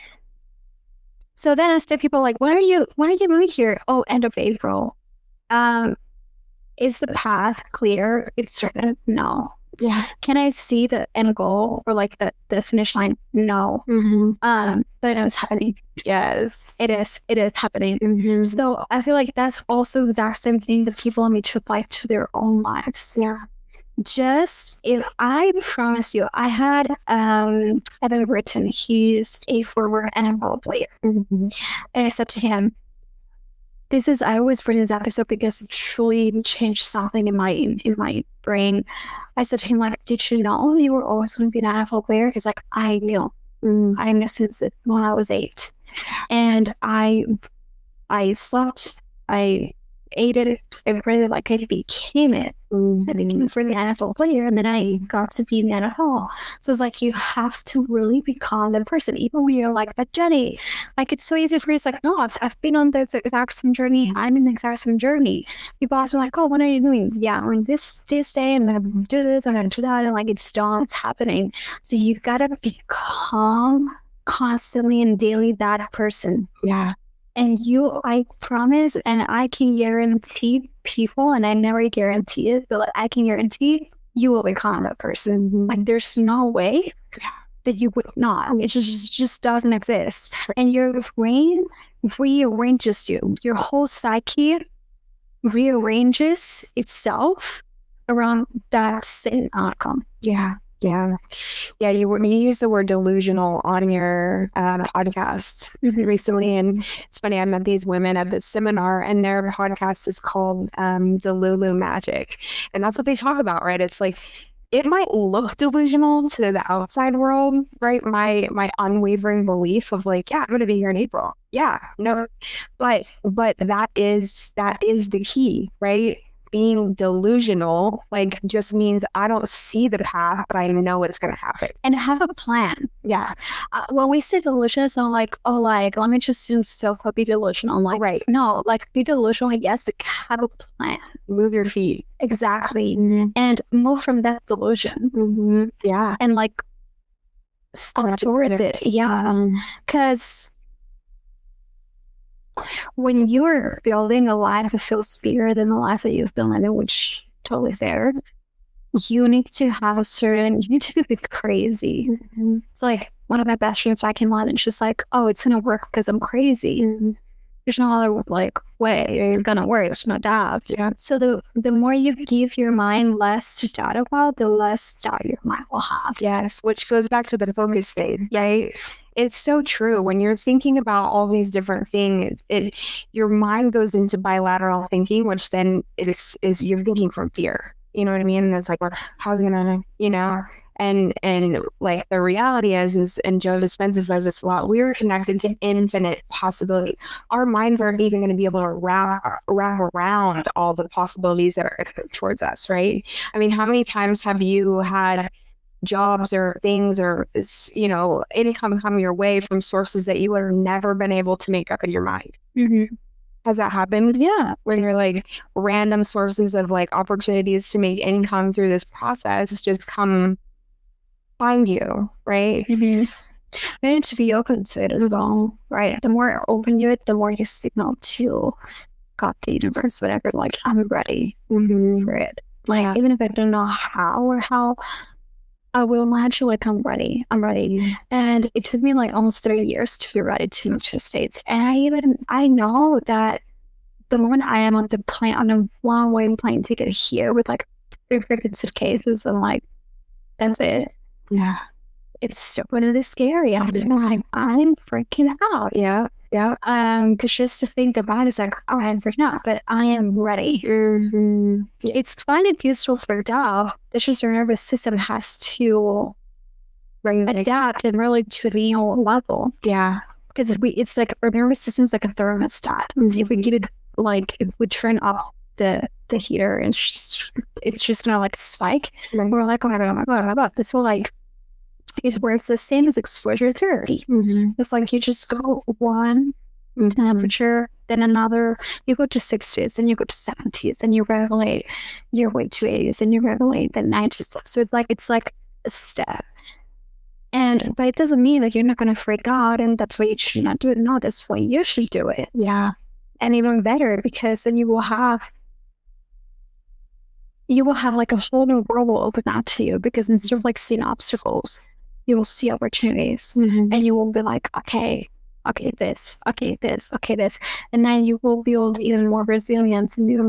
So then I said, people like, when are you moving here? Oh, end of April. Is the path clear? It's certain? No. Yeah. Can I see the end goal or like the finish line? No. But I know it's happening. Yes. It is happening. So I feel like that's also the exact same thing that people need to apply to their own lives. Yeah. Just, if I promise you, I had Evan Britton, he's a former NFL player. And I said to him, I always bring this episode because it truly changed something in my brain. I said to him, like, did you know you were always going to be an NFL player? He's like, I knew. I knew since when I was 8. And I slept, I ate it, I really, like, I became it. I became for the NFL player, and then I got to be in the NFL. So it's like, you have to really become that person, even when you're like, but Jenny, like, it's so easy for you. It's like, no, I've been on the exact same journey. I'm in the exact same journey. People ask me, like, oh, what are you doing? Yeah, on this day, I'm gonna do this, I'm gonna do that, and like, it's done, it's happening. So you gotta become constantly and daily that person. Yeah. And I promise, and I can guarantee people, and I never guarantee it, but like, I can guarantee you will become that person. Like, there's no way that you would not. It just doesn't exist. And your brain rearranges you. Your whole psyche rearranges itself around that same outcome. Yeah. You used the word delusional on your podcast recently, and it's funny. I met these women at this seminar, and their podcast is called the Lulu Magic, and that's what they talk about, right? It's like, it might look delusional to the outside world, right? My unwavering belief of like, yeah, I'm going to be here in April. Yeah, no, but that is the key, right? being delusional, like, just means I don't see the path, but I know it's going to happen. And have a plan. Yeah. When we say delusional, it's not like, oh, like, let me just do be delusional. I'm like, Right. No, like, be delusional, yes, but have a plan. Move your feet. Exactly. And move from that delusion. Yeah. And like, start with it. Yeah. Because when you're building a life that feels bigger than the life that you've built, which totally fair, you need to be a bit crazy. It's like one of my best friends back in London, she's like, oh, it's gonna work because I'm crazy. There's no other way it's gonna work. There's no doubt. Yeah. So the more you give your mind less to doubt about, the less doubt your mind will have. Yes, which goes back to the focus state, right? It's so true. When you're thinking about all these different things, your mind goes into bilateral thinking, which then is you're thinking from fear. You know what I mean? And it's like, well, how's it gonna, and like the reality is, and Joe Dispenza says this a lot, we're connected to infinite possibility. Our minds aren't even going to be able to wrap around all the possibilities that are towards us, right? I mean, how many times have you had jobs or things or, income come your way from sources that you would have never been able to make up in your mind? Has that happened? Yeah. When you're like random sources of like opportunities to make income through this process just come find you, right? You need to be open to it as well, right? The more open you it, the more you signal to God, the universe, whatever, like, I'm ready for it. Like, even if I don't know how, I will imagine, like, I'm ready. And it took me like almost 3 years to be ready to move to the States. And I know that the moment I am on a one-way plane ticket here with like 3 freaking suitcases, I'm like, that's it. Yeah. It's so really scary. I'm freaking out. Yeah. Because just to think about it, it's like, oh, I'm freaking out, but I am ready. It's fine and useful for doubt. It's just your nervous system has to adapt and really to the new level. Yeah. Because it's like our nervous system's like a thermostat. If we give it, like, if we turn off the heater and it's just gonna like spike. We're like, oh my god, this will like, it works the same as exposure therapy. It's like you just go one temperature, then another, you go to 60s, then you go to 70s, and you regulate your way to 80s, and you regulate the 90s. So it's like a step. But it doesn't mean that you're not going to freak out and that's why you should not do it. No, that's why you should do it. Yeah. And even better, because then you will have like a whole new world will open out to you, because instead of like seeing obstacles, you will see opportunities, and you will be like, okay, this. And then you will build even more resilience, and you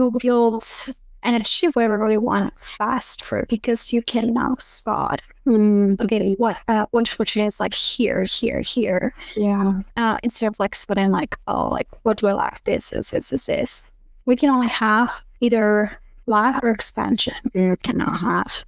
will build and achieve whatever you want faster, because you can now spot, okay, what opportunities like here. Yeah. Instead of like spotting like, oh, like, what do I like? This. We can only have either lack or expansion. We cannot have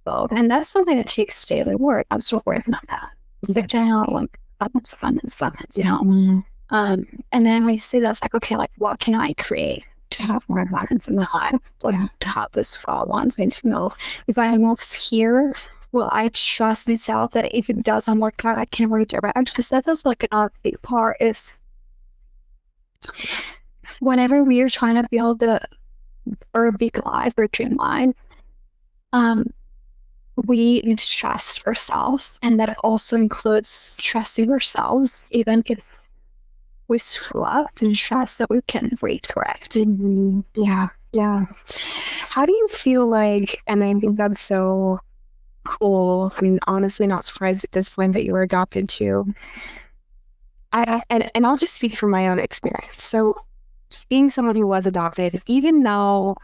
both. And that's something that takes daily work. I'm still working on that. It's like, like, abundance, you know? And then when you see that, it's like, okay, like, what can I create to have more abundance in my life? Like, to have this fall wants me to know if I move here, will I trust myself that if it doesn't work out, I can redirect? Because that's also like another big part is whenever we are trying to build a big life or dream line, we need to trust ourselves, and that also includes trusting ourselves, even if we screw up, and trust that we can redirect. Yeah. How do you feel like, and I think that's so cool, I mean, honestly, not surprised at this point that you were adopted too. And I'll just speak from my own experience. So being someone who was adopted, even though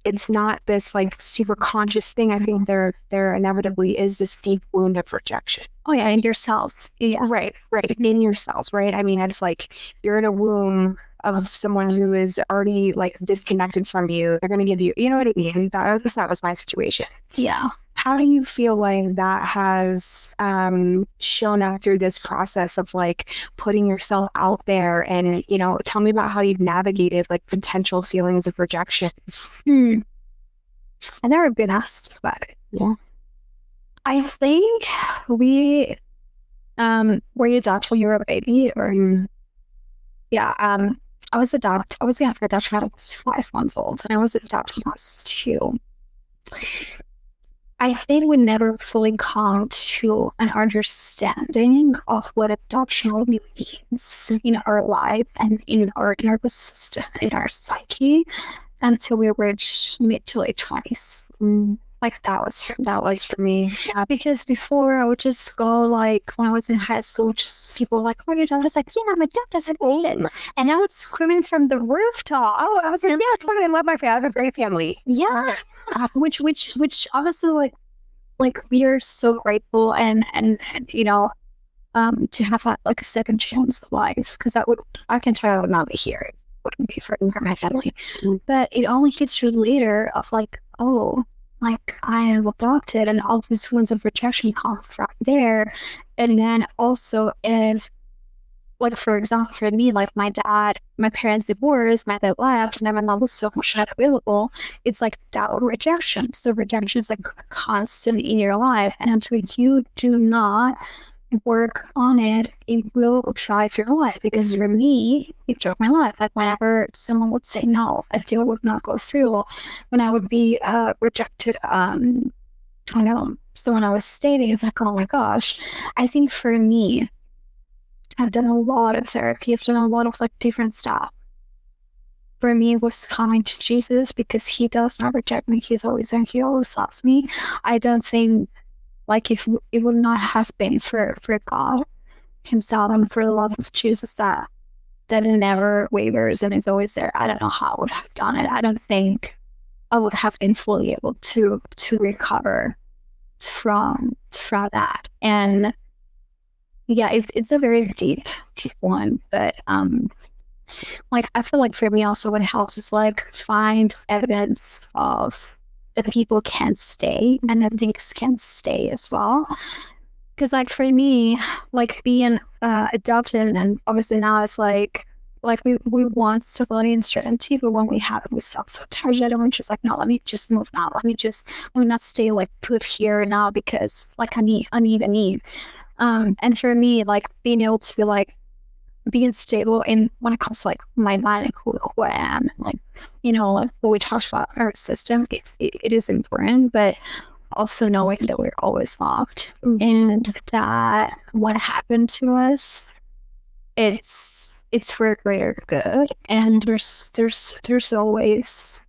it's not this like super conscious thing, I think there inevitably is this deep wound of rejection. Oh yeah, in yourselves. Yeah. Right. In yourselves, right? I mean, it's like you're in a womb of someone who is already like disconnected from you. They're going to give you, you know what I mean? That was my situation. Yeah. how do you feel like that has shown up through this process of like putting yourself out there? And, you know, tell me about how you've navigated like potential feelings of rejection. I've never been asked about it. Yeah. I think were you adopted when you were a baby? Or yeah, I was adopted. I was after adopted when I was 5 months old, and I was adopted when I was 2. I think we never fully come to an understanding of what adoption really means in our life and in our nervous system, in our psyche, until we reach mid to late 20s. Like that was for me. Yeah, because before I would just go, like when I was in high school, just people were like, "Oh, your dad?" I was like, "Yeah, my dad doesn't hate it," and I was screaming from the rooftop. Oh, I was like, "Yeah, totally, I love my family. I have a great family." Yeah, which obviously like we are so grateful and you know, to have like a second chance of life, because I can tell I would not be here if it wouldn't be for my family. But it only hits you later of like, oh, like I am adopted, and all these wounds of rejection come from there. And then also, if like for example, for me, like my parents divorced, my dad left, and then my mom was so much not available. It's like doubt rejection. So rejection is like constant in your life, and until you do not work on it, it will drive your life. Because for me, it drove my life. Like whenever someone would say no, a deal would not go through. When I would be rejected, I know someone I was dating, is like, oh my gosh. I think for me, I've done a lot of therapy. I've done a lot of like different stuff. For me, it was coming to Jesus, because he does not reject me. He's always there. He always loves me. I don't think like if it would not have been for God himself and for the love of Jesus that it never wavers and is always there, I don't know how I would have done it. I don't think I would have been fully able to recover from that. And yeah, it's a very deep one, but like I feel like for me also what helps is like find evidence of that people can stay and that things can stay as well. Because like for me, like being adopted, and obviously now it's like we want stability and certainty, but when we have it, we self-sabotage it, and we're just like, no, let me just move now. Let me not stay like put here now, because like I need. And for me, like being able to be like being stable in when it comes to like my mind and who I am, like, you know, like what we talked about our system, it is important, but also knowing that we're always loved and that what happened to us, it's for a greater good, and there's always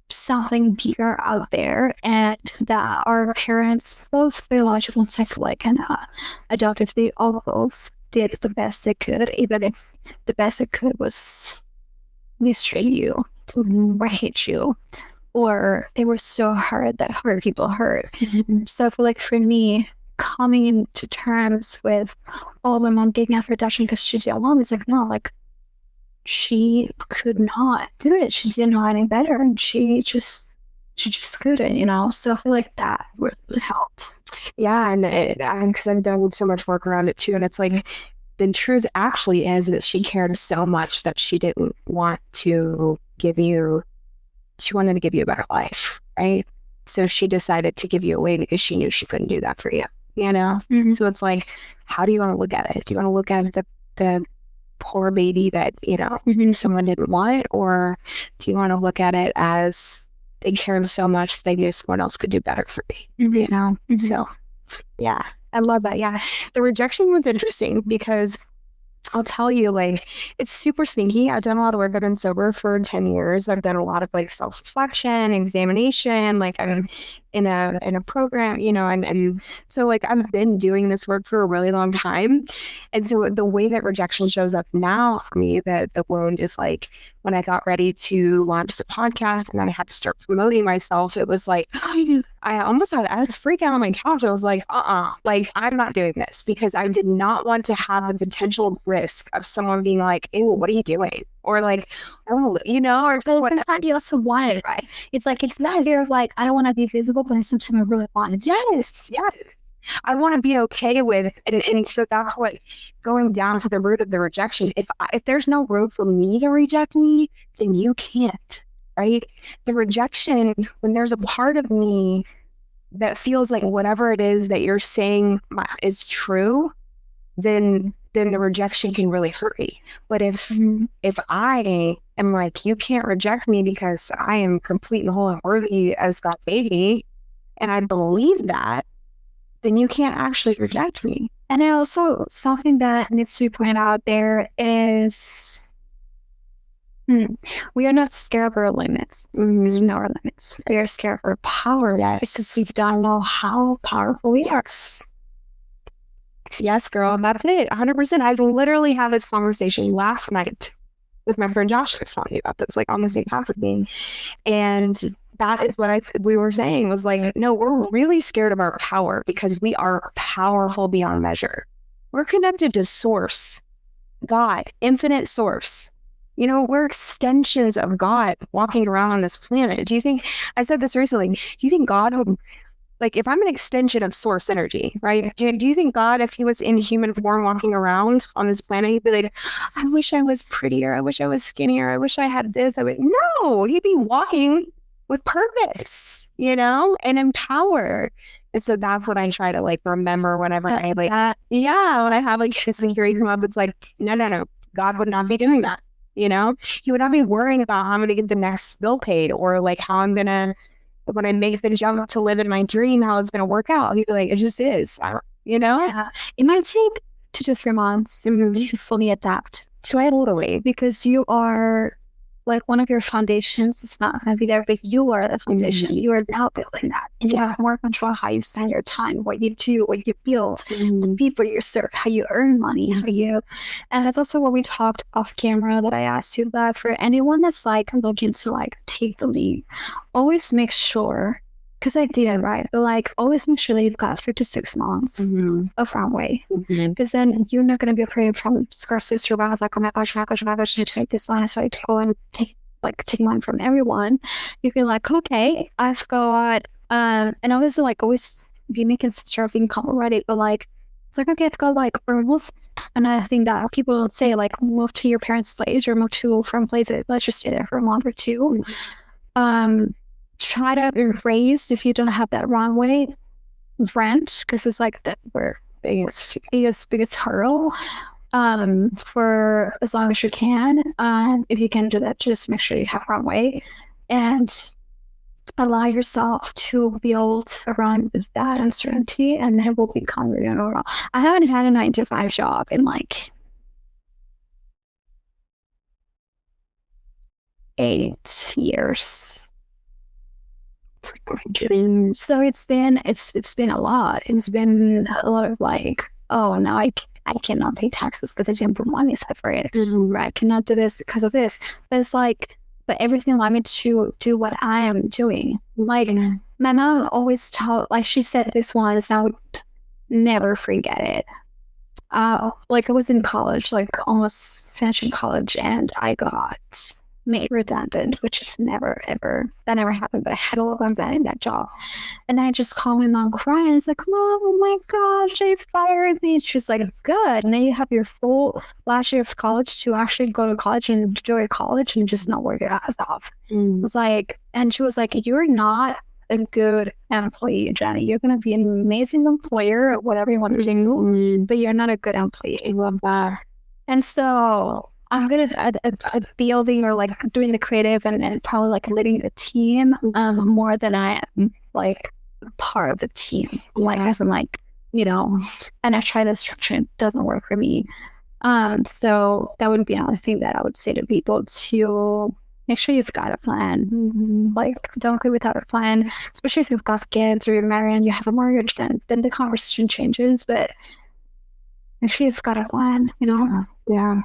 something bigger out there, and that our parents, both biological and psychological and adoptive, they all both did the best they could, even if the best they could was mistreat you or hate you, or they were so hard that hurt people hurt. So I feel like for me, coming to terms with, oh, my mom gave me after adoption because she didn't want me, it's like, no, like she could not do it. She didn't know any better, and she just couldn't, you know. So I feel like that really helped. Yeah, and because I've done so much work around it too, and it's like the truth actually is that she cared so much that she didn't want to give you. She wanted to give you a better life, right? So she decided to give you away because she knew she couldn't do that for you. You know. So it's like, how do you want to look at it? Do you want to look at the poor baby that, you know, someone didn't want, or do you want to look at it as they cared so much they knew someone else could do better for me, you know? So yeah, I love that. Yeah, the rejection was interesting because I'll tell you, like, it's super sneaky. I've done a lot of work. I've been sober for 10 years. I've done a lot of like self-reflection, examination. Like I'm in a program, you know, and so like I've been doing this work for a really long time. And so the way that rejection shows up now for me, the wound is like when I got ready to launch the podcast and then I had to start promoting myself, it was like, I almost had a freak out on my couch. I was like, like I'm not doing this, because I did not want to have the potential risk of someone being like, ew, what are you doing? or like, oh, you know, or sometimes you also want it, right? It's like, it's not here of like, I don't want to be visible, but sometimes I really want it. Yes. I want to be okay with, and so that's what, going down to the root of the rejection. If there's no room for me to reject me, then you can't, right? The rejection, when there's a part of me that feels like whatever it is that you're saying is true, then the rejection can really hurt me. But if I am like, you can't reject me because I am complete and whole and worthy as God's baby, and I believe that, then you can't actually reject me. And I also, something that needs to be pointed out there is, we are not scared of our limits. Because we know our limits. We are scared of our power. Because we don't know how powerful we are. Yes, girl, that's it. 100%. I literally had this conversation last night with my friend Josh, who's talking about this, like on the same path with me. And that is what we were saying, was like, no, we're really scared of our power because we are powerful beyond measure. We're connected to source, God, infinite source. You know, we're extensions of God walking around on this planet. Do you think, I said this recently, do you think God would, like, if I'm an extension of source energy, right? Do you think God, if he was in human form walking around on this planet, he'd be like, I wish I was prettier. I wish I was skinnier. I wish I had this. No, he'd be walking with purpose, you know, and empowered. And so that's what I try to like remember whenever I like, when I have like insecurity come up, it's like, no, God would not be doing that. You know, he would not be worrying about how I'm going to get the next bill paid, or like how I'm going to, when I make the jump to live in my dream, how it's going to work out. He'd be like, it just is, you know? Yeah. It might take 2 to 3 months to fully adapt to it. Totally. Because you are, like, one of your foundations is not going to be there, but you are the foundation. You are now building that. And you have more control how you spend your time, what you do, what you build, the people you serve, how you earn money, how you... And that's also what we talked off camera that I asked you about. For anyone that's, like, looking to, like, take the lead, always make sure, because I did it, right? But, like, always make sure that you've got 3 to 6 months of runway. Because then you're not going to be afraid from scarcity survival. It's like, oh my gosh, I need to take this one. So I go and take money from everyone. You can like, okay, I've got, and I was like, always be making some sort of income already, but like, it's like, okay, go like, or move. And I think that people say like, move to your parents' place or move to from places. Let's just stay there for a month or two. Try to raise, if you don't have that runway, rent, because it's like the biggest hurdle for as long as you can. If you can do that, just make sure you have runway and allow yourself to build around that uncertainty, and then it will become really normal. I haven't had a 9-to-5 job in like 8 years. So it's been a lot. It's been a lot of like, oh, now I cannot pay taxes because I didn't put money aside for it. I cannot do this because of this. But it's like, but everything allowed me to do what I am doing. Like my mom always like she said this once, and I would never forget it. Like I was in college, like almost finishing college, and I got made redundant, which is never happened, but I had a lot of anxiety in that job. And then I just called my mom crying. It's like, Mom, oh my gosh, they fired me. She's like, good. And then you have your full last year of college to actually go to college and enjoy college and just not work your ass off. It's like, and she was like, you're not a good employee, Jenny. You're going to be an amazing employer at whatever you want to do, but you're not a good employee. I love that. And so I'm good at building or like doing the creative and probably like leading the team more than I am like part of the team. Like as in like, you know, and I try this structure, it doesn't work for me. So that would be another thing that I would say to people, to make sure you've got a plan. Like don't go without a plan, especially if you've got kids or you're married and you have a mortgage, then the conversation changes, but make sure you've got a plan, you know? Yeah.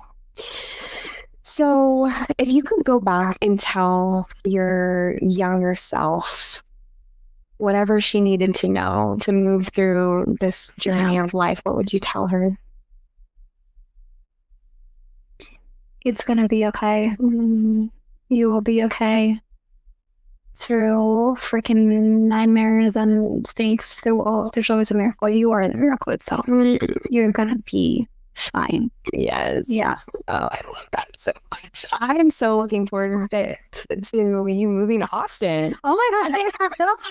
So if you could go back and tell your younger self whatever she needed to know to move through this journey of life, what would you tell her? It's gonna be okay. You will be okay. Through freaking nightmares and things, there's always a miracle. You are the miracle itself. You're gonna be fine. Yes. Yeah. Oh, I love that so much. I am so looking forward to you moving to Austin. Oh my gosh,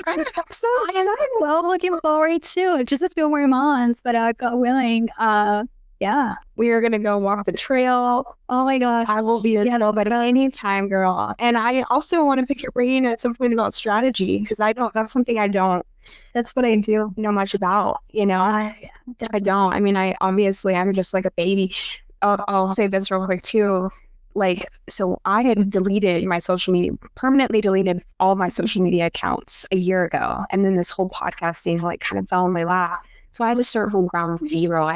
I am so looking forward to it. Just a few more months, but God willing, yeah. We are gonna go walk the trail. Oh my gosh. I will be but anytime, girl. And I also want to pick your brain at some point about strategy, because that's something I don't. That's what I do. Know much about, you know. I don't. I mean, I'm just like a baby. I'll say this real quick too. Like, so I had permanently deleted all my social media accounts a year ago, and then this whole podcast thing like kind of fell in my lap. So I had to start from ground zero.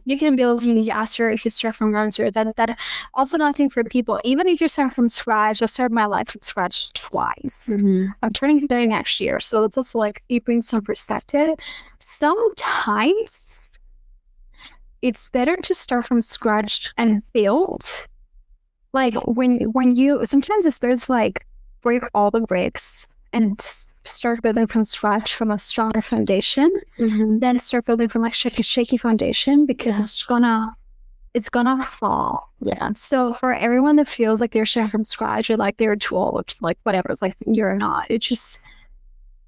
You can build faster if you start from ground zero. That also nothing for people. Even if you start from scratch, I started my life from scratch twice. I'm turning 30 next year, so it's also like it brings some perspective. Sometimes it's better to start from scratch and build. Like when you sometimes it's better to like break all the bricks and start building from scratch from a stronger foundation, then start building from like shaky foundation, because it's gonna fall. Yeah. So for everyone that feels like they're starting from scratch or like they're too old, like whatever, it's like you're not. It's just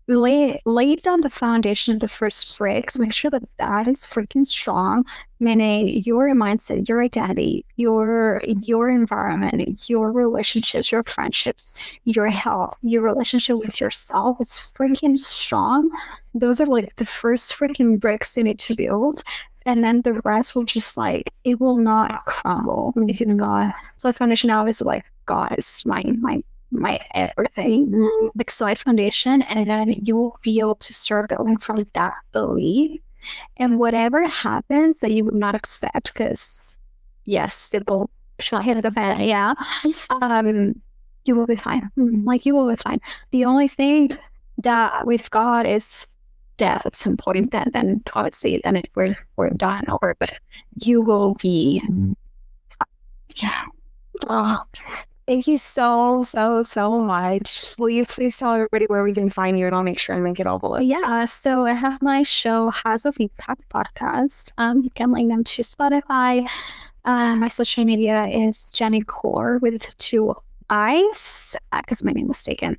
lay down the foundation of the first bricks. Make sure that is freaking strong. Meaning your mindset, your identity, your environment, your relationships, your friendships, your health, your relationship with yourself is freaking strong. Those are like the first freaking bricks you need to build. And then the rest will just like, it will not crumble if you've got. So the foundation now is like, God is my everything, like solid foundation, and then you will be able to start building from that belief. And whatever happens that you would not expect, because yes, it will hit the fan, you will be fine. Like you will be fine. The only thing that we've got is death at some point. Then obviously, then we're done over. But you will be, Thank you so much. Will you please tell everybody where we can find you, and I'll make sure and link it all below. Yeah, so I have my show, Has a Feedback Podcast. You can link them to Spotify. My social media is Jenny Core with 2 I's, because my name was taken,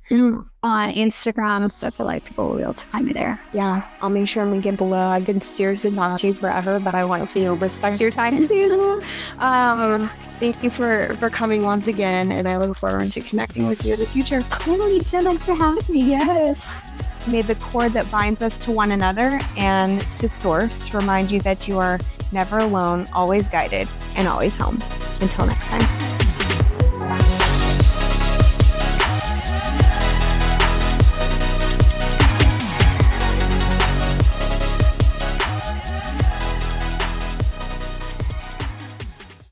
on Instagram. So I feel like people will be able to find me there. Yeah, I'll make sure and link it below. I could seriously talk to you forever, but I want to respect your time too. Thank you for coming once again, and I look forward to connecting with you in the future. Thanks for having me. Yes. May the cord that binds us to one another and to Source remind you that you are never alone, always guided, and always home. Until next time.